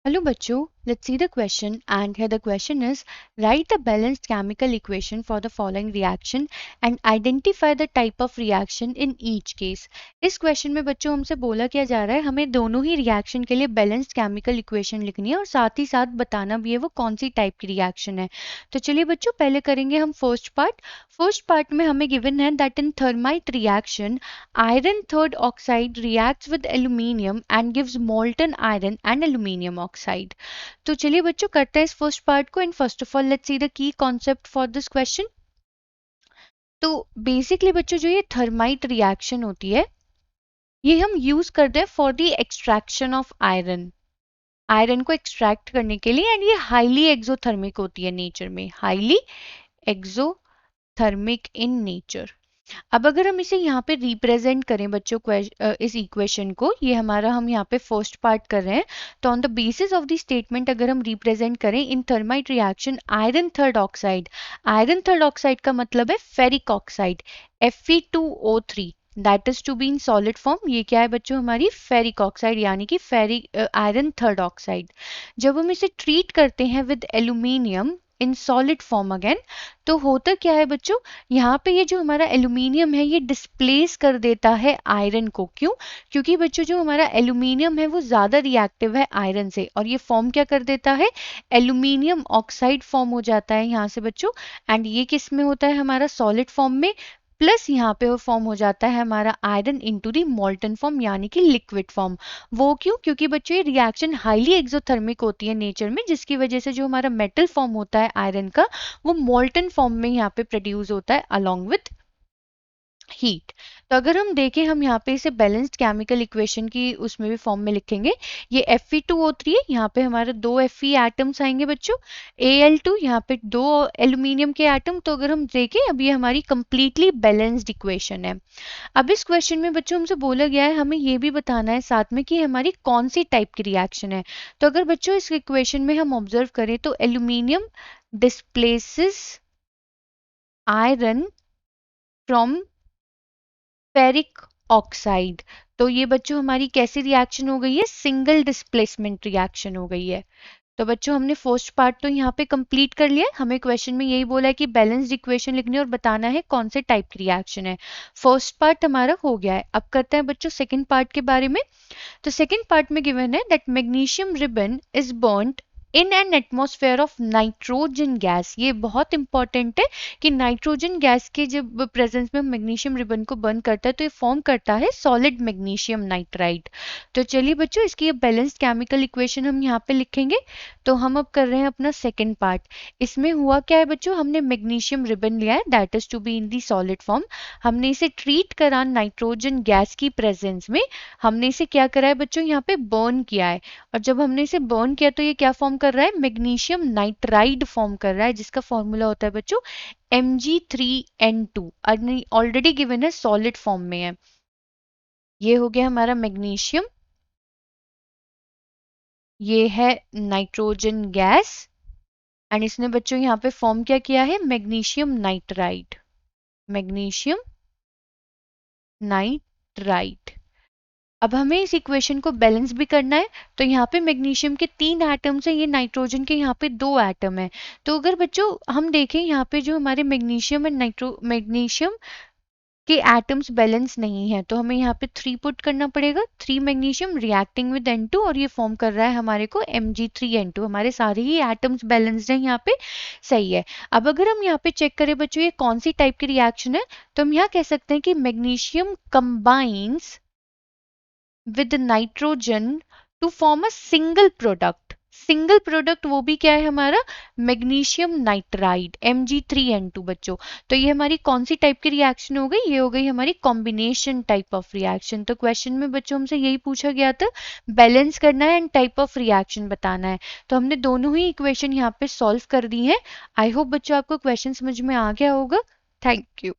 Hello bachcho, let's see the question, and here the question is write the balanced chemical equation for the following reaction and identify the type of reaction in each case. इस question में बच्चों हमसे बोला क्या जा रहा है, हमें दोनों ही रिएक्शन के लिए बैलेंस्ड केमिकल इक्वेशन लिखनी है और साथ ही साथ बताना भी है वो कौन सी टाइप की रिएक्शन है। तो चलिए बच्चों पहले करेंगे हम फर्स्ट पार्ट में हमें गिवन है that in thermite reaction iron third oxide reacts with aluminium and gives molten iron and aluminium oxide. तो चलिए बच्चों करते हैं इस फर्स्ट पार्ट को and first of all let's see the key concept for this question. तो basically बच्चों जो ये थर्माइट रिएक्शन होती है ये हम यूज करते हैं for the extraction of iron को एक्सट्रैक्ट करने के लिए एंड ये हाईली एक्सोथर्मिक होती है नेचर में, हाईली एक्सोथर्मिक इन नेचर। अब अगर हम इसे यहाँ पे रिप्रेजेंट करें बच्चों इस इक्वेशन को, ये हमारा हम यहाँ पे फर्स्ट पार्ट कर रहे हैं, तो on the basis of the statement अगर हम रिप्रेजेंट करें in thermite reaction iron third oxide का मतलब है ferric oxide Fe2O3 that is to be in solid form. ये क्या है बच्चों हमारी फेरिक ऑक्साइड यानी कि आयरन थर्ड ऑक्साइड। जब हम इसे ट्रीट करते हैं with aluminium in solid form again, तो होता क्या है बच्चों, यहाँ पे ये जो हमारा एल्यूमिनियम है ये डिस्प्लेस कर देता है आयरन को। क्यों? क्योंकि बच्चों जो हमारा एल्यूमिनियम है वो ज़्यादा रिएक्टिव है आयरन से और ये फॉर्म क्या कर देता है, एल्यूमिनियम ऑक्साइड फॉर्म हो जाता है यहाँ से बच्चों। एंड ये किस में होता है हमारा सॉलिड फॉर्म में, प्लस यहाँ पे वो फॉर्म हो जाता है हमारा iron into the molten form यानी कि लिक्विड फॉर्म। वो क्यों? क्योंकि बच्चों ये रिएक्शन हाईली एक्सोथर्मिक होती है नेचर में, जिसकी वजह से जो हमारा मेटल फॉर्म होता है आयरन का वो मोल्टन फॉर्म में यहाँ पे प्रोड्यूस होता है अलॉन्ग विथ हीट। तो अगर हम देखें हम यहाँ पे इसे बैलेंस्ड केमिकल इक्वेशन की उसमें भी फॉर्म में लिखेंगे। ये Fe2O3 है, यहाँ पे हमारे दो Fe एटम्स आएंगे बच्चों, Al2 यहाँ पे दो एल्यूमिनियम के एटम। तो अगर हम देखें अब ये हमारी कंप्लीटली बैलेंस्ड इक्वेशन है। अब इस क्वेश्चन में बच्चों हमसे बोला गया है हमें ये भी बताना है साथ में कि हमारी कौन सी टाइप की रिएक्शन है। तो अगर बच्चों इस इक्वेशन में हम ऑब्जर्व करें तो aluminium displaces iron from ferric oxide. तो ये बच्चों हमारी कैसी रिएक्शन हो गई है, सिंगल डिस्प्लेसमेंट रिएक्शन हो गई है। तो बच्चों हमने फर्स्ट पार्ट तो यहाँ पे कंप्लीट कर लिया। हमें क्वेश्चन में यही बोला है कि बैलेंस्ड इक्वेशन लिखनी है और बताना है कौन से टाइप की रिएक्शन है। फर्स्ट पार्ट हमारा हो गया है। अब करते हैं बच्चों सेकंड पार्ट के बारे में। तो सेकंड पार्ट में गिवन है that magnesium ribbon is burned in an atmosphere of nitrogen gas. ये बहुत इंपॉर्टेंट है कि नाइट्रोजन गैस के जब प्रेजेंस में मैग्नीशियम रिबन को बर्न करता है तो ये फॉर्म करता है सॉलिड मैग्नीशियम नाइट्राइड। तो चलिए बच्चों इसकी बैलेंस्ड केमिकल इक्वेशन हम यहाँ पे लिखेंगे। तो हम अब कर रहे हैं अपना सेकंड पार्ट। इसमें हुआ क्या है बच्चों, हमने मैग्नीशियम रिबन लिया है that is to be in the solid form. हमने इसे ट्रीट करा नाइट्रोजन गैस की प्रेजेंस में। हमने इसे क्या करा है बच्चों, यहाँ पे बर्न किया है। और जब हमने इसे बर्न किया तो ये क्या फॉर्म कर रहा है, मैग्नीशियम नाइट्राइड फॉर्म कर रहा है, जिसका फॉर्मूला होता है बच्चों Mg3N2। ऑलरेडी गिवन है सॉलिड फॉर्म में है। ये हो गया हमारा मैग्नीशियम, ये है नाइट्रोजन गैस एंड इसने बच्चों यहाँ पे फॉर्म क्या किया है, मैग्नीशियम नाइट्राइड, मैग्नीशियम नाइट्राइड। अब हमें इस इक्वेशन को बैलेंस भी करना है। तो यहाँ पे मैग्नीशियम के 3 एटम्स हैं, ये नाइट्रोजन के यहाँ पे 2 एटम है। तो अगर बच्चों हम देखें यहाँ पे जो हमारे मैग्नीशियम एंड मैग्नीशियम के एटम्स बैलेंस नहीं है तो हमें यहाँ पे 3 पुट करना पड़ेगा। 3 मैग्नीशियम रिएक्टिंग विद N2 और ये फॉर्म कर रहा है हमारे को Mg3N2। हमारे सारे ही एटम्स बैलेंस्ड हैं यहाँ पे, सही है। अब अगर हम यहाँ पे चेक करें बच्चों ये कौन सी टाइप की रिएक्शन है, तो हम यहाँ कह सकते हैं कि magnesium combines with nitrogen to form a single product। Single product वो भी क्या है हमारा, मैग्नीशियम नाइट्राइड Mg3N2 बच्चों। तो ये हमारी कौन सी टाइप की रिएक्शन हो गई, ये हो गई हमारी कॉम्बिनेशन टाइप ऑफ रिएक्शन। तो क्वेश्चन में बच्चों हमसे यही पूछा गया था, बैलेंस करना है एंड टाइप ऑफ रिएक्शन बताना है। तो हमने दोनों ही इक्वेशन यहाँ पे सॉल्व कर दी है। आई होप बच्चों आपको क्वेश्चन समझ में आ गया होगा। Thank you.